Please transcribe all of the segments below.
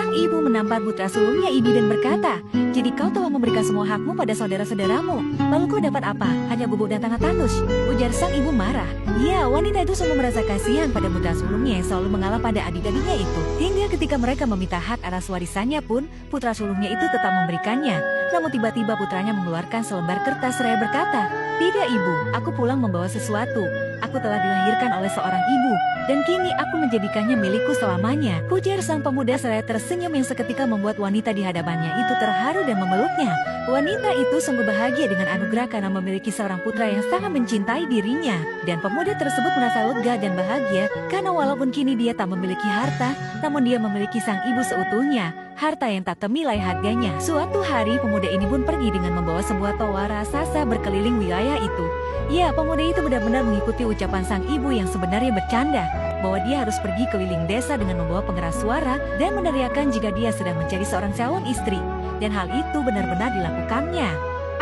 Sang ibu menampar putra sulungnya ini dan berkata, "Jadi kau telah memberikan semua hakmu pada saudara-saudaramu. Lalu kau dapat apa? Hanya bubuk dan tanah tandus," ujar sang ibu marah. Ya, wanita itu selalu merasa kasihan pada putra sulungnya yang selalu mengalah pada adik-adiknya itu. Hingga ketika mereka meminta hak atas warisannya pun, putra sulungnya itu tetap memberikannya. Namun tiba-tiba putranya mengeluarkan selembar kertas seraya berkata, "Tidak ibu, aku pulang membawa sesuatu. Aku telah dilahirkan oleh seorang ibu, dan kini aku menjadikannya milikku selamanya," ujar sang pemuda seraya tersenyum yang seketika membuat wanita di hadapannya itu terharu dan memeluknya. Wanita itu sungguh bahagia dengan anugerah karena memiliki seorang putra yang sangat mencintai dirinya. Dan pemuda tersebut merasa lega dan bahagia karena walaupun kini dia tak memiliki harta, namun dia memiliki sang ibu seutuhnya, harta yang tak ternilai harganya. Suatu hari pemuda ini pun pergi dengan membawa sebuah toa raksasa berkeliling wilayah itu. Ya, pemuda itu benar-benar mengikuti ucapan sang ibu yang sebenarnya bercanda, bahwa dia harus pergi keliling desa dengan membawa pengeras suara dan meneriakkan jika dia sedang mencari seorang calon istri. Dan hal itu benar-benar dilakukannya.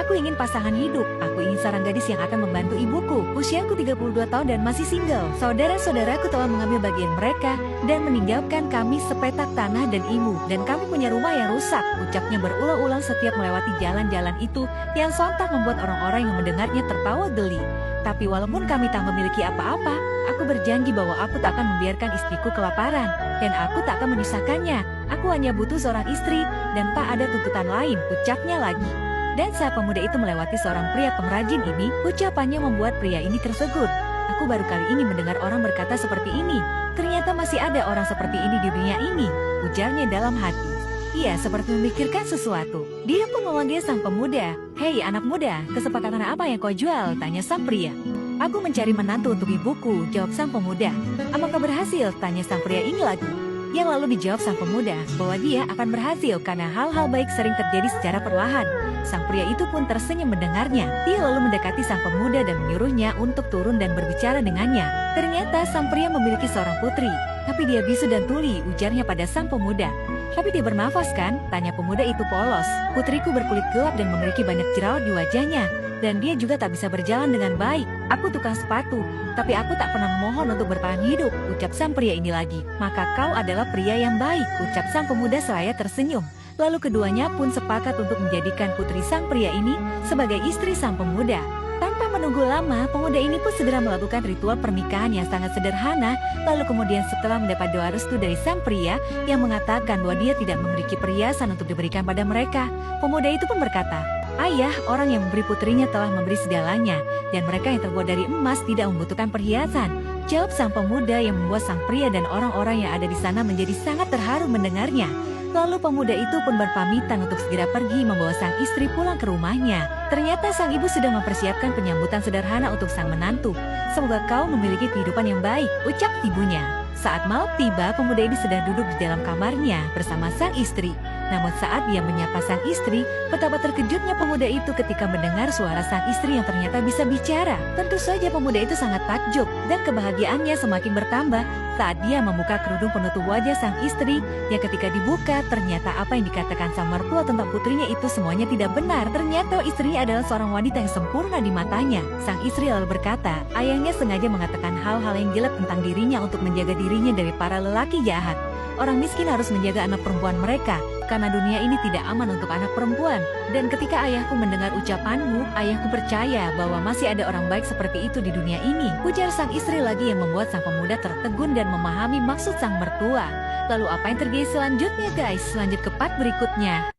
"Aku ingin pasangan hidup, aku ingin seorang gadis yang akan membantu ibuku. Usiaku 32 tahun dan masih single. Saudara-saudaraku telah mengambil bagian mereka dan meninggalkan kami sepetak tanah dan ilmu. Dan kami punya rumah yang rusak," ucapnya berulang-ulang setiap melewati jalan-jalan itu yang sontak membuat orang-orang yang mendengarnya tertawa geli. "Tapi walaupun kami tak memiliki apa-apa, aku berjanji bahwa aku tak akan membiarkan istriku kelaparan. Dan aku tak akan menyusahkannya. Aku hanya butuh seorang istri dan tak ada tuntutan lain," ucapnya lagi. Dan saat pemuda itu melewati seorang pria pengrajin ini, ucapannya membuat pria ini tersegut. "Aku baru kali ini mendengar orang berkata seperti ini. Ternyata masih ada orang seperti ini di dunia ini," ujarnya dalam hati. Ia seperti memikirkan sesuatu. Dia pun memanggil sang pemuda. "Hei anak muda, kesepakatan apa yang kau jual?" tanya sang pria. "Aku mencari menantu untuk ibuku," jawab sang pemuda. "Apakah berhasil?" tanya sang pria ini lagi. Yang lalu dijawab sang pemuda bahwa dia akan berhasil karena hal-hal baik sering terjadi secara perlahan. Sang pria itu pun tersenyum mendengarnya. Dia lalu mendekati sang pemuda dan menyuruhnya untuk turun dan berbicara dengannya. Ternyata sang pria memiliki seorang putri, tapi dia bisu dan tuli, ujarnya pada sang pemuda. "Tapi dia bernafas kan?" tanya pemuda itu polos. "Putriku berkulit gelap dan memiliki banyak jerawat di wajahnya. Dan dia juga tak bisa berjalan dengan baik. Aku tukang sepatu, tapi aku tak pernah memohon untuk bertahan hidup," ucap sang pria ini lagi. "Maka kau adalah pria yang baik," ucap sang pemuda seraya tersenyum. Lalu keduanya pun sepakat untuk menjadikan putri sang pria ini sebagai istri sang pemuda. Tanpa menunggu lama, pemuda ini pun segera melakukan ritual pernikahan yang sangat sederhana. Lalu kemudian setelah mendapat doa restu dari sang pria yang mengatakan bahwa dia tidak memiliki perhiasan untuk diberikan pada mereka, pemuda itu pun berkata, "Ayah, orang yang memberi putrinya telah memberi segalanya, dan mereka yang terbuat dari emas tidak membutuhkan perhiasan," jawab sang pemuda yang membuat sang pria dan orang-orang yang ada di sana menjadi sangat terharu mendengarnya. Lalu pemuda itu pun berpamitan untuk segera pergi membawa sang istri pulang ke rumahnya. Ternyata sang ibu sudah mempersiapkan penyambutan sederhana untuk sang menantu. "Semoga kau memiliki kehidupan yang baik," ucap ibunya. Saat malam tiba, pemuda ini sedang duduk di dalam kamarnya bersama sang istri. Namun saat dia menyapa sang istri, betapa terkejutnya pemuda itu ketika mendengar suara sang istri yang ternyata bisa bicara. Tentu saja pemuda itu sangat takjub dan kebahagiaannya semakin bertambah saat dia membuka kerudung penutup wajah sang istri yang ketika dibuka ternyata apa yang dikatakan sang mertua tentang putrinya itu semuanya tidak benar. Ternyata istrinya adalah seorang wanita yang sempurna di matanya. Sang istri lalu berkata, ayahnya sengaja mengatakan hal-hal yang jelek tentang dirinya untuk menjaga dirinya dari para lelaki jahat. Orang miskin harus menjaga anak perempuan mereka, karena dunia ini tidak aman untuk anak perempuan. Dan ketika ayahku mendengar ucapanmu, ayahku percaya bahwa masih ada orang baik seperti itu di dunia ini, ujar sang istri lagi yang membuat sang pemuda tertegun dan memahami maksud sang mertua. Lalu apa yang terjadi selanjutnya guys? Lanjut ke part berikutnya.